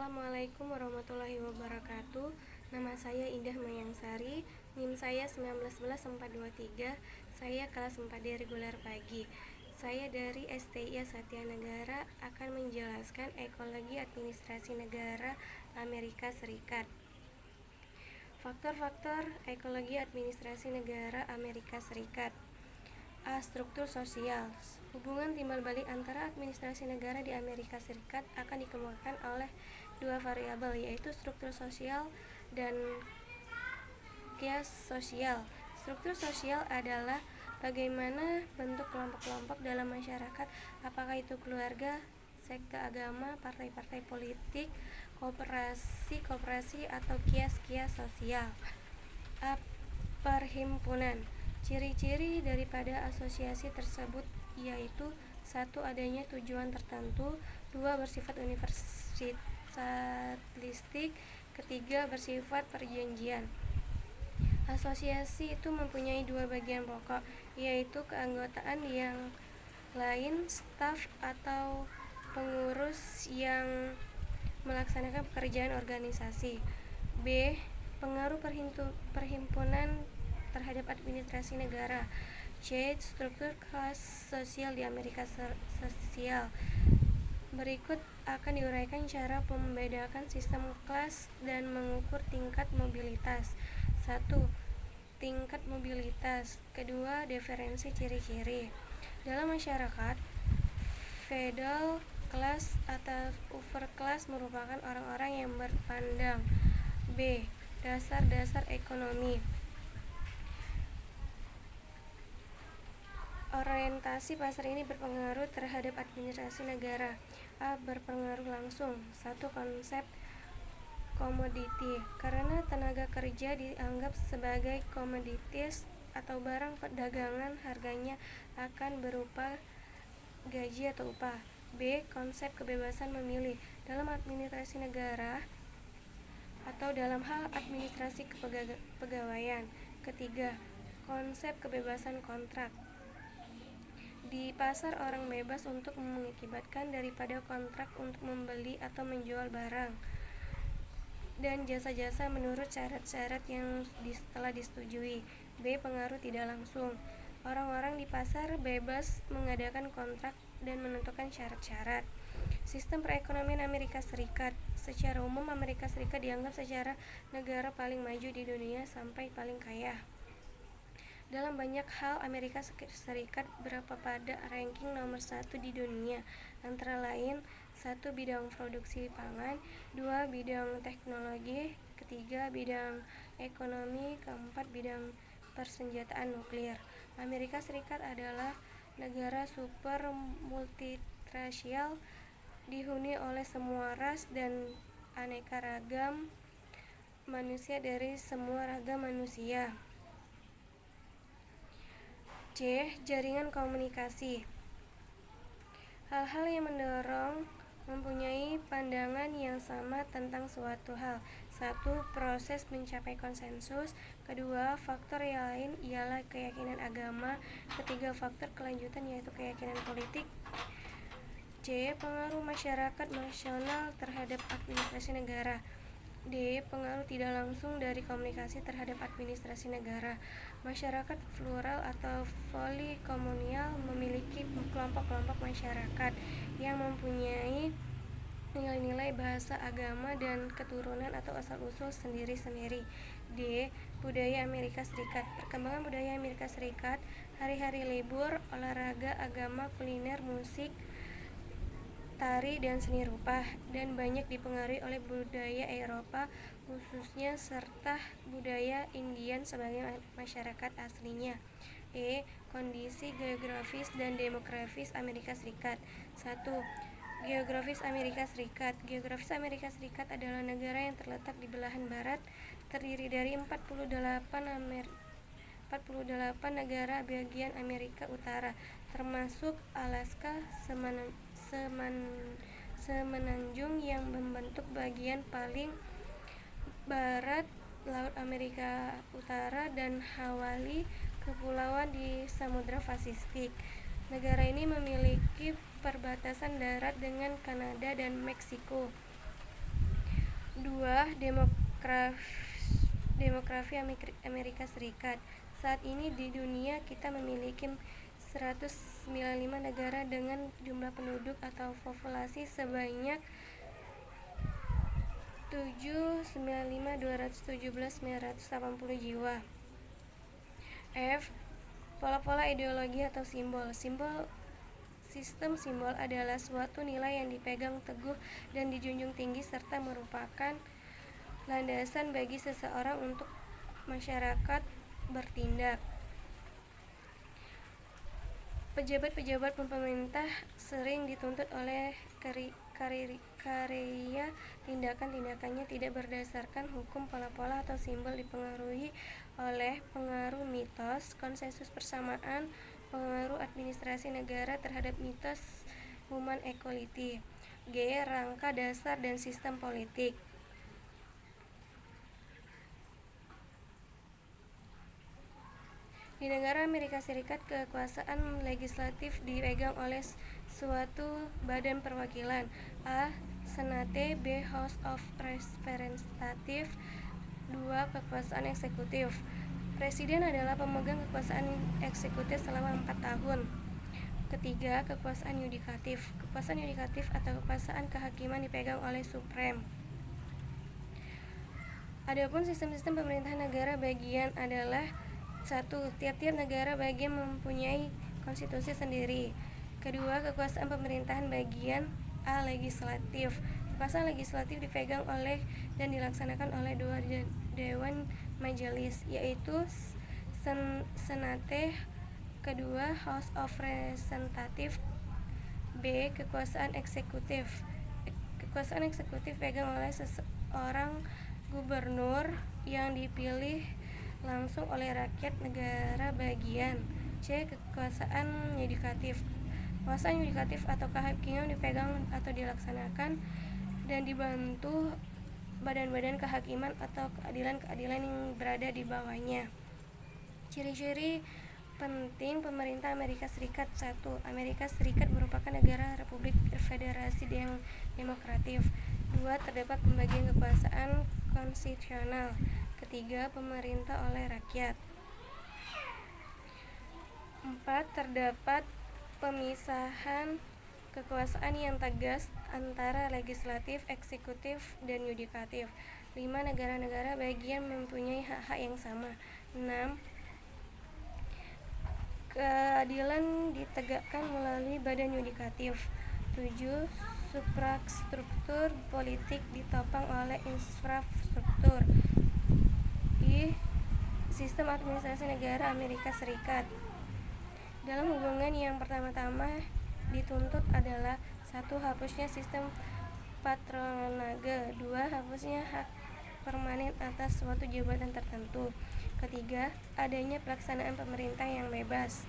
Assalamualaikum warahmatullahi wabarakatuh. Nama saya Indah Mayangsari, NIM saya 1911-423. Saya kelas 4D reguler pagi. Saya dari STIA Satya Negara akan menjelaskan ekologi administrasi negara Amerika Serikat. Faktor-faktor ekologi administrasi negara Amerika Serikat. A. Struktur sosial. Hubungan timbal balik antara administrasi negara di Amerika Serikat akan dikemukakan oleh dua variabel, yaitu struktur sosial dan kias sosial. Struktur sosial adalah bagaimana bentuk kelompok-kelompok dalam masyarakat, apakah itu keluarga, sekte agama, partai-partai politik, koperasi atau kias-kias sosial. A. Perhimpunan. Ciri-ciri daripada asosiasi tersebut yaitu 1. Adanya tujuan tertentu, 2. Bersifat universalistik, 3. Bersifat perjanjian. Asosiasi itu mempunyai dua bagian pokok, yaitu keanggotaan yang lain, staf atau pengurus yang melaksanakan pekerjaan organisasi. B. Pengaruh perhimpunan terhadap administrasi negara. C. Struktur kelas sosial di Amerika Sosial. Berikut akan diuraikan cara membedakan sistem kelas dan mengukur tingkat mobilitas. 1. Tingkat mobilitas. 2. Diferensi ciri-ciri. Dalam masyarakat, feudal class atau upper class merupakan orang-orang yang berpandang. B. Dasar-dasar ekonomi. Orientasi pasar ini berpengaruh terhadap administrasi negara. A. Berpengaruh langsung. 1. Konsep komoditi. Karena tenaga kerja dianggap sebagai komoditis atau barang perdagangan, harganya akan berupa gaji atau upah. B. Konsep kebebasan memilih. Dalam administrasi negara atau dalam hal administrasi kepegawaian. 3. Konsep kebebasan kontrak. Di pasar orang bebas untuk mengakibatkan daripada kontrak untuk membeli atau menjual barang dan jasa-jasa menurut syarat-syarat yang telah disetujui. B. Pengaruh tidak langsung. Orang-orang di pasar bebas mengadakan kontrak dan menentukan syarat-syarat. Sistem perekonomian Amerika Serikat. Secara umum, Amerika Serikat dianggap secara negara paling maju di dunia sampai paling kaya. Dalam banyak hal, Amerika Serikat berada pada ranking nomor 1 di dunia, antara lain 1. Bidang produksi pangan, 2. Bidang teknologi, 3. Bidang ekonomi, 4. Bidang persenjataan nuklir. Amerika Serikat adalah negara super multirasial, dihuni oleh semua ras dan aneka ragam manusia dari semua ragam manusia. C. Jaringan komunikasi. Hal-hal yang mendorong mempunyai pandangan yang sama tentang suatu hal. 1. Proses mencapai konsensus. 2. Faktor yang lain ialah keyakinan agama. 3. Faktor kelanjutan yaitu keyakinan politik. C. Pengaruh masyarakat nasional terhadap administrasi negara. D. Pengaruh tidak langsung dari komunikasi terhadap administrasi negara. Masyarakat plural atau polikomunal memiliki kelompok-kelompok masyarakat yang mempunyai nilai-nilai bahasa, agama, dan keturunan atau asal-usul sendiri-sendiri. D. Budaya Amerika Serikat. Perkembangan budaya Amerika Serikat, hari-hari libur, olahraga, agama, kuliner, musik, tari, dan seni rupa, dan banyak dipengaruhi oleh budaya Eropa khususnya serta budaya Indian sebagai masyarakat aslinya. E. Kondisi geografis dan demografis Amerika Serikat. 1. Geografis Amerika Serikat. Geografis Amerika Serikat adalah negara yang terletak di belahan barat, terdiri dari 48 negara bagian Amerika Utara, termasuk Alaska, semenanjung yang membentuk bagian paling barat Laut Amerika Utara, dan Hawaii, kepulauan di Samudra Pasifik. Negara ini memiliki perbatasan darat dengan Kanada dan Meksiko. 2. Demografi Amerika Serikat. Saat ini di dunia kita memiliki 195 negara dengan jumlah penduduk atau populasi sebanyak 795.217.980 jiwa. F. Pola-pola ideologi atau simbol. Sistem simbol adalah suatu nilai yang dipegang teguh dan dijunjung tinggi serta merupakan landasan bagi seseorang untuk masyarakat bertindak. Pejabat-pejabat pemerintah sering dituntut oleh karya tindakan-tindakannya tidak berdasarkan hukum. Pola-pola atau simbol dipengaruhi oleh pengaruh mitos, konsensus persamaan, pengaruh administrasi negara terhadap mitos human equality. G. Rangka dasar dan sistem politik. Di negara Amerika Serikat, kekuasaan legislatif dipegang oleh suatu badan perwakilan. A. Senate. B. House of Representatives. 2. Kekuasaan eksekutif. Presiden adalah pemegang kekuasaan eksekutif selama 4 tahun. Ketiga, kekuasaan yudikatif. Kekuasaan yudikatif atau kekuasaan kehakiman dipegang oleh Supreme. Adapun sistem-sistem pemerintahan negara bagian adalah 1. Tiap-tiap negara bagian mempunyai konstitusi sendiri. Kedua, kekuasaan pemerintahan bagian. A. Legislatif. Kekuasaan legislatif dipegang oleh dan dilaksanakan oleh 2 dewan majelis, yaitu Senate. Kedua, House of Representatives. B. Kekuasaan eksekutif. Kekuasaan eksekutif dipegang oleh seorang gubernur yang dipilih langsung oleh rakyat negara bagian. C. Kekuasaan yudikatif. Kekuasaan yudikatif atau kehakiman dipegang atau dilaksanakan dan dibantu badan-badan kehakiman atau keadilan yang berada di bawahnya. Ciri-ciri penting pemerintah Amerika Serikat. 1. Amerika Serikat merupakan negara republik federasi yang demokratif. 2. Terdapat pembagian kekuasaan konstitusional. Ketiga, pemerintah oleh rakyat. 4. Terdapat pemisahan kekuasaan yang tegas antara legislatif, eksekutif, dan yudikatif. 5. Negara-negara bagian mempunyai hak-hak yang sama. 6. Keadilan ditegakkan melalui badan yudikatif. 7. Suprastruktur politik ditopang oleh infrastruktur. Sistem administrasi negara Amerika Serikat. Dalam hubungan yang pertama-tama dituntut adalah 1. Hapusnya sistem patronage. 2. Hapusnya hak permanen atas suatu jabatan tertentu. Ketiga, adanya pelaksanaan pemerintah yang bebas.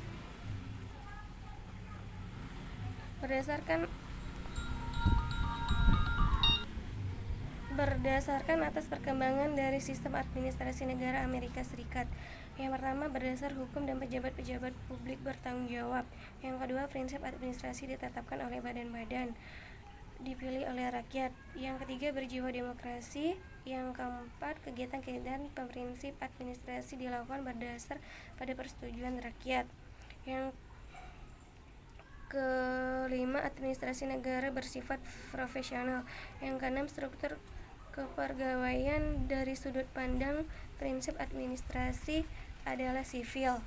Berdasarkan atas perkembangan dari sistem administrasi negara Amerika Serikat. Yang pertama, berdasar hukum dan pejabat-pejabat publik bertanggung jawab. Yang kedua, prinsip administrasi ditetapkan oleh badan-badan dipilih oleh rakyat. Yang ketiga, berjiwa demokrasi. Yang keempat, kegiatan-kegiatan prinsip administrasi dilakukan berdasar pada persetujuan rakyat. Yang kelima, administrasi negara bersifat profesional. Yang keenam, struktur kepegawaian dari sudut pandang prinsip administrasi adalah sivil.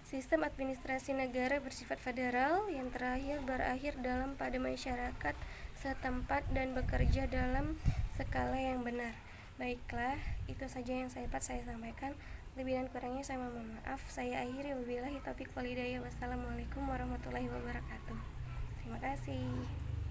Sistem administrasi negara bersifat federal. Yang terakhir, berakhir dalam pada masyarakat setempat dan bekerja dalam skala yang benar. Baiklah, itu saja yang saya sampaikan. Lebih dan kurangnya saya mohon maaf. Saya akhiri, wabillahi taufiq wal hidayah. Wassalamualaikum warahmatullahi wabarakatuh. Terima kasih.